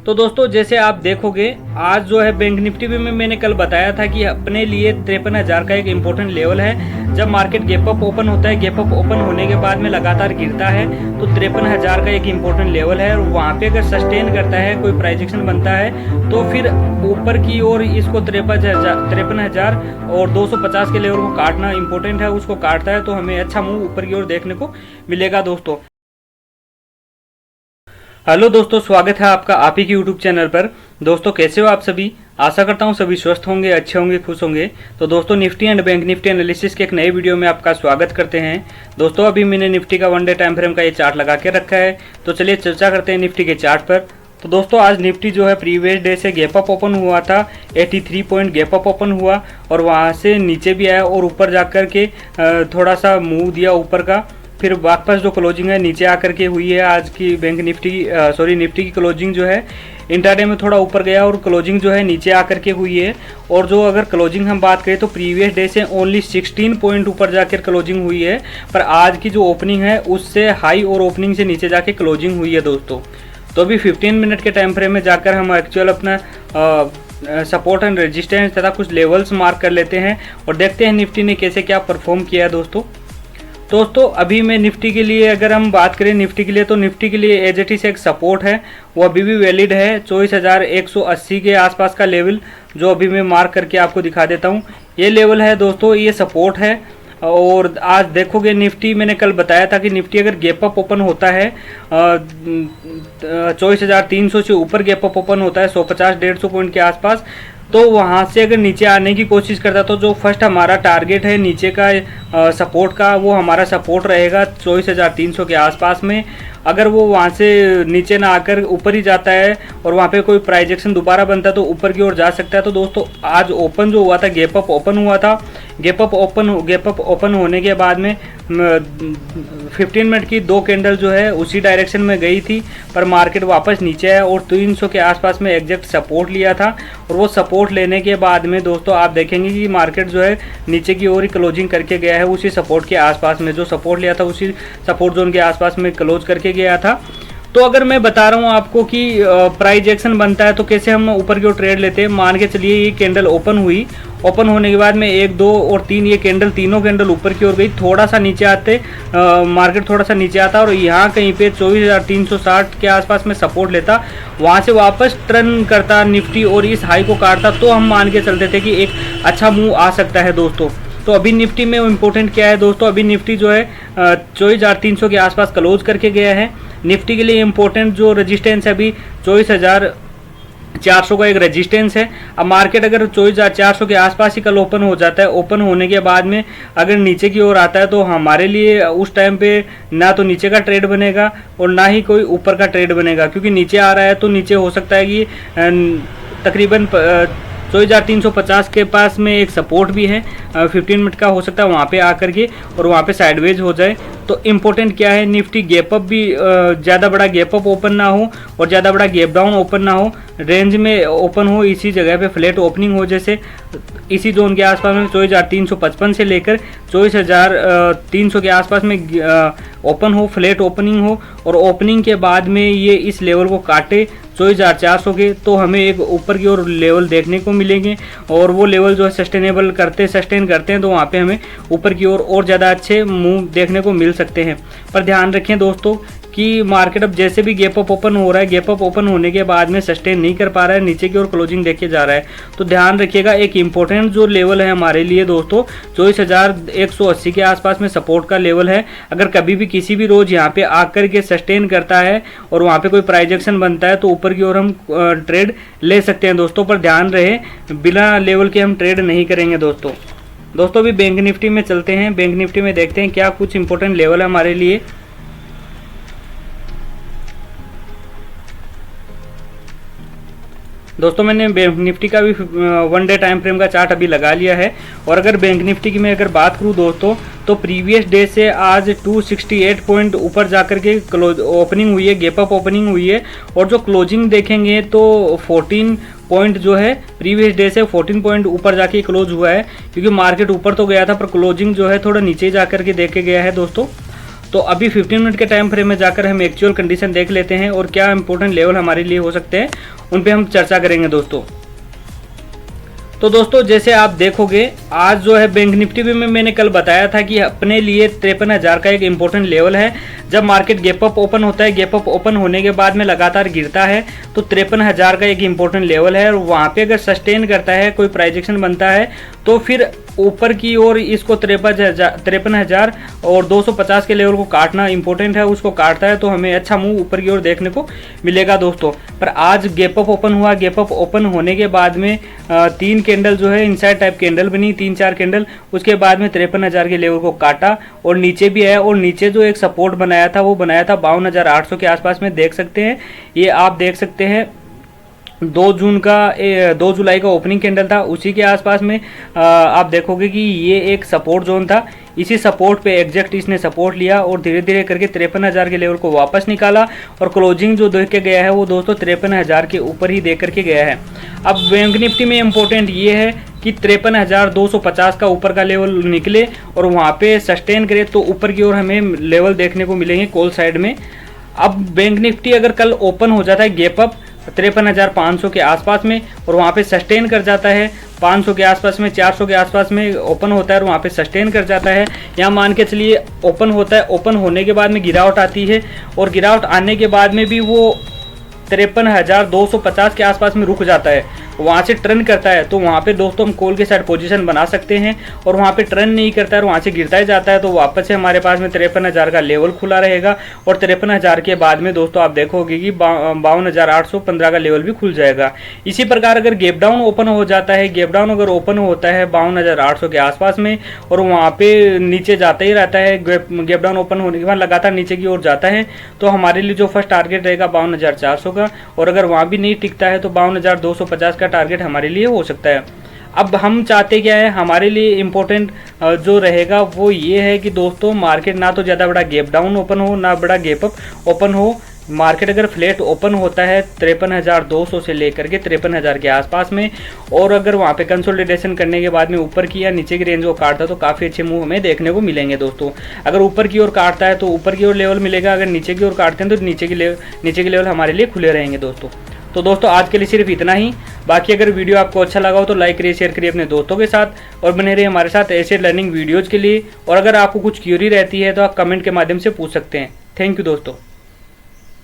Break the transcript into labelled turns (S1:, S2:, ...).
S1: तो दोस्तों जैसे आप देखोगे आज जो है बैंक निफ्टी में मैंने कल बताया था कि अपने लिए 53,000 का एक इम्पोर्टेंट लेवल है। जब मार्केट गैप अप ओपन होता है, गैप अप ओपन होने के बाद में लगातार गिरता है तो 53,000 का एक इम्पोर्टेंट लेवल है और वहाँ पे अगर सस्टेन करता है, कोई प्राइजेक्शन बनता है तो फिर ऊपर की ओर इसको 53,000 और 250 के लेवल को काटना इम्पोर्टेंट है। उसको काटता है तो हमें अच्छा मूव ऊपर की ओर देखने को मिलेगा। दोस्तों हेलो दोस्तों, स्वागत है आपका आप ही के यूट्यूब चैनल पर। दोस्तों कैसे हो आप सभी? आशा करता हूं सभी स्वस्थ होंगे, अच्छे होंगे, खुश होंगे। तो दोस्तों Nifty and bank Nifty analysis के एक नए वीडियो में आपका स्वागत करते हैं। दोस्तों अभी मैंने निफ्टी का 1 डे टाइम फ्रेम का ये चार्ट लगा के रखा है, तो चलिए चर्चा करते हैं निफ्टी के चार्ट पर। तो दोस्तों आज निफ्टी जो है प्रीवियस डे से गैप अप ओपन हुआ था, 83 पॉइंट गैप अप ओपन हुआ और वहाँ से नीचे भी आया और ऊपर जाकर के थोड़ा सा मूव दिया ऊपर का। फिर वापस जो क्लोजिंग है नीचे आकर के हुई है। आज की बैंक निफ्टी निफ्टी की क्लोजिंग जो है इंट्राडे में थोड़ा ऊपर गया और क्लोजिंग जो है नीचे आकर के हुई है। और जो अगर क्लोजिंग हम बात करें तो प्रीवियस डे से ओनली 16 पॉइंट ऊपर जाकर क्लोजिंग हुई है, पर आज की जो ओपनिंग है उससे हाई और ओपनिंग से नीचे जाके क्लोजिंग हुई है दोस्तों। तो अभी 15 मिनट के टाइम फ्रेम में जाकर हम एक्चुअल अपना सपोर्ट एंड रेजिस्टेंस तथा कुछ लेवल्स मार्क कर लेते हैं और देखते हैं निफ्टी ने कैसे क्या परफॉर्म किया है। दोस्तों अभी मैं निफ्टी के लिए अगर हम बात करें निफ्टी के लिए तो निफ्टी के लिए एज इट इज एक सपोर्ट है, वो अभी भी वैलिड है 24,180 के आसपास का लेवल, जो अभी मैं मार्क करके आपको दिखा देता हूँ। ये लेवल है दोस्तों, ये सपोर्ट है। और आज देखोगे निफ्टी, मैंने कल बताया था कि निफ्टी अगर गैप अप ओपन होता है 24,300 से ऊपर गैप अप ओपन होता है 150-150 पॉइंट के आसपास, तो वहाँ से अगर नीचे आने की कोशिश करता तो जो फर्स्ट हमारा टारगेट है नीचे का सपोर्ट का, वो हमारा सपोर्ट रहेगा 24,300 के आसपास में। अगर वो वहाँ से नीचे ना आकर ऊपर ही जाता है और वहाँ पे कोई प्राइजेक्शन दोबारा बनता है तो ऊपर की ओर जा सकता है। तो दोस्तों आज ओपन जो हुआ था, गैप अप ओपन हुआ था, गैप अप ओपन होने के बाद में 15 मिनट की 2 कैंडल जो है उसी डायरेक्शन में गई थी, पर मार्केट वापस नीचे आया और 300 के आसपास में एग्जैक्ट सपोर्ट लिया था। और वो सपोर्ट लेने के बाद में दोस्तों आप देखेंगे कि मार्केट जो है नीचे की ओर ही क्लोजिंग करके गया है, उसी सपोर्ट के आसपास में। जो सपोर्ट लिया था उसी सपोर्ट जोन के आसपास में क्लोज करके गया था। तो अगर मैं बता रहा हूँ आपको कि प्राइस एक्शन बनता है तो कैसे हम ऊपर की ओर ट्रेड लेते हैं। मान के चलिए ये कैंडल ओपन हुई, ओपन होने के बाद में 1, 2 और 3 ये कैंडल, तीनों कैंडल ऊपर की ओर गई। थोड़ा सा नीचे आते मार्केट थोड़ा सा नीचे आता और यहाँ कहीं पे 24,360 के आसपास में सपोर्ट लेता, वहाँ से वापस टर्न करता निफ्टी और इस हाई को काटता, तो हम मान के चलते थे कि एक अच्छा मूव आ सकता है दोस्तों। तो अभी निफ्टी में इम्पोर्टेंट क्या है दोस्तों, अभी निफ्टी जो है 24,300 के आसपास क्लोज करके गया है। निफ्टी के लिए इम्पोर्टेंट जो रेजिस्टेंस है अभी 24,400 का एक रेजिस्टेंस है। अब मार्केट अगर 24,400 के आसपास ही कल ओपन हो जाता है, ओपन होने के बाद में अगर नीचे की ओर आता है तो हमारे लिए उस टाइम पे ना तो नीचे का ट्रेड बनेगा और ना ही कोई ऊपर का ट्रेड बनेगा, क्योंकि नीचे आ रहा है तो नीचे हो सकता है कि तकरीबन 24,350 के पास में एक सपोर्ट भी है, 15 मिनट का हो सकता है वहाँ पे आकर के और वहाँ पे साइडवेज हो जाए। तो इम्पोर्टेंट क्या है, निफ्टी गैप अप भी ज़्यादा बड़ा गैप अप ओपन ना हो और ज़्यादा बड़ा गैप डाउन ओपन ना हो, रेंज में ओपन हो, इसी जगह पे फ्लैट ओपनिंग हो, जैसे इसी जोन के आसपास में 24,355 से लेकर 24,300 के आसपास में ओपन हो, फ्लैट ओपनिंग हो और ओपनिंग के बाद में ये इस लेवल को काटे 24,400 के, तो हमें एक ऊपर की ओर लेवल देखने को मिलेंगे। और वो लेवल जो है सस्टेन करते हैं तो वहाँ पे हमें ऊपर की ओर और ज़्यादा अच्छे मूव देखने को मिल सकते हैं। पर ध्यान रखें दोस्तों कि मार्केट अब जैसे भी गैप अप ओपन हो रहा है, गैप अप ओपन होने के बाद में सस्टेन नहीं कर पा रहा है, नीचे की ओर क्लोजिंग देखे जा रहा है। तो ध्यान रखिएगा, एक इंपॉर्टेंट जो लेवल है हमारे लिए दोस्तों 24,180 के आसपास में सपोर्ट का लेवल है। अगर कभी भी किसी भी रोज यहाँ पे आकर के सस्टेन करता है और वहाँ पे कोई प्राइजेक्शन बनता है तो ऊपर की ओर हम ट्रेड ले सकते हैं दोस्तों। पर ध्यान रहे, बिना लेवल के हम ट्रेड नहीं करेंगे दोस्तों। अभी बैंक निफ्टी में चलते हैं, बैंक निफ्टी में देखते हैं क्या कुछ इंपॉर्टेंट लेवल है हमारे लिए। दोस्तों मैंने बैंक निफ्टी का भी 1 डे टाइम फ्रेम का चार्ट अभी लगा लिया है। और अगर बैंक निफ्टी की मैं अगर बात करूं दोस्तों तो प्रीवियस डे से आज 268 पॉइंट ऊपर जाकर के क्लोज ओपनिंग हुई है, गैप अप ओपनिंग हुई है। और जो क्लोजिंग देखेंगे तो 14 पॉइंट जो है प्रीवियस डे से 14 पॉइंट ऊपर जाके क्लोज हुआ है, क्योंकि मार्केट ऊपर तो गया था पर क्लोजिंग जो है थोड़ा नीचे जाकर के देखे गया है दोस्तों। तो अभी 15 मिनट के टाइम फ्रेम में जाकर हम एक्चुअल कंडीशन देख लेते हैं और क्या इंपॉर्टेंट लेवल हमारे लिए हो सकते हैं उन पे हम चर्चा करेंगे दोस्तों। तो दोस्तों जैसे आप देखोगे आज जो है बैंक निफ्टी भी में मैंने कल बताया था कि अपने लिए 53,000 का एक इम्पोर्टेंट लेवल है। जब मार्केट गैप अप ओपन होता है, गैप अप ओपन होने के बाद में लगातार गिरता है तो 53,000 का एक इम्पोर्टेंट लेवल है और वहाँ पे अगर सस्टेन करता है, कोई प्राइस एक्शन बनता है तो फिर ऊपर की ओर इसको 53,000 और 250 के लेवल को काटना इंपॉर्टेंट है। उसको काटता है तो हमें अच्छा मूव ऊपर की ओर देखने को मिलेगा दोस्तों। पर आज गैप अप ओपन हुआ, गैप अप ओपन होने के बाद में 3 कैंडल जो है इनसाइड टाइप कैंडल बनी, 3-4 कैंडल, उसके बाद में 53,000 के लेवल को काटा और नीचे भी आया और नीचे जो एक सपोर्ट बनाया था वो बनाया था 52,800 के आसपास में, देख सकते हैं। ये आप देख सकते हैं 2 जुलाई का ओपनिंग कैंडल था, उसी के आसपास में आप देखोगे कि ये एक सपोर्ट जोन था। इसी सपोर्ट पे एग्जैक्ट इसने सपोर्ट लिया और धीरे धीरे करके 53,000 के लेवल को वापस निकाला और क्लोजिंग जो देख के गया है वो दोस्तों 53,000 के ऊपर ही देख करके गया है। अब बैंक निफ्टी में इम्पोर्टेंट ये है कि 53,250 का ऊपर का लेवल निकले और वहाँ पे सस्टेन करे तो ऊपर की ओर हमें लेवल देखने को मिलेंगे कॉल साइड में। अब बैंक निफ्टी अगर कल ओपन हो जाता है गैप अप 53,500 के आसपास में और वहाँ पे सस्टेन कर जाता है 500 के आसपास में, 400 के आसपास में ओपन होता है और वहाँ पे सस्टेन कर जाता है, या मान के चलिए ओपन होता है, ओपन होने के बाद में गिरावट आती है और गिरावट आने के बाद में भी वो 53,250 के आसपास में रुक जाता है, वहाँ से टर्न करता है तो वहाँ पे दोस्तों हम कॉल के साइड पोजीशन बना सकते हैं। और वहाँ पे टर्न नहीं करता है और वहाँ से गिरता ही जाता है तो वापस से हमारे पास में 53,000 का लेवल खुला रहेगा और 53,000 के बाद में दोस्तों आप देखोगे कि 52,815 का लेवल भी खुल जाएगा। इसी प्रकार अगर गैप डाउन ओपन हो जाता है, गैप डाउन अगर ओपन होता है 52,800 के आसपास में और वहाँ पे नीचे जाता ही रहता है, गैप डाउन ओपन होने के बाद लगातार नीचे की ओर जाता है तो हमारे लिए जो फर्स्ट टारगेट रहेगा 52,400 का, और अगर वहाँ भी नहीं टिकता है तो 52,250 का टारगेट हमारे लिए हो सकता है। अब हम चाहते क्या है, हमारे लिए इम्पोर्टेंट जो रहेगा वो ये है कि दोस्तों मार्केट ना तो ज़्यादा बड़ा गैप डाउन ओपन हो ना बड़ा गैप अप ओपन हो। मार्केट अगर फ्लैट ओपन होता है 53,200 से लेकर के 53,000 के आसपास में और अगर वहाँ पे कंसोलिडेशन करने के बाद में ऊपर की या नीचे की रेंज को काटता तो काफ़ी अच्छे मूव हमें देखने को मिलेंगे दोस्तों। अगर ऊपर की ओर काटता है तो ऊपर की ओर लेवल मिलेगा, अगर नीचे की ओर काटते हैं तो नीचे के लेवल हमारे लिए खुले रहेंगे दोस्तों। तो दोस्तों आज के लिए सिर्फ इतना ही। बाकी अगर वीडियो आपको अच्छा लगा हो तो लाइक करिए, शेयर करिए अपने दोस्तों के साथ और बने रहिए हमारे साथ ऐसे लर्निंग वीडियोज़ के लिए। और अगर आपको कुछ क्यूरी रहती है तो आप कमेंट के माध्यम से पूछ सकते हैं। थैंक यू दोस्तों।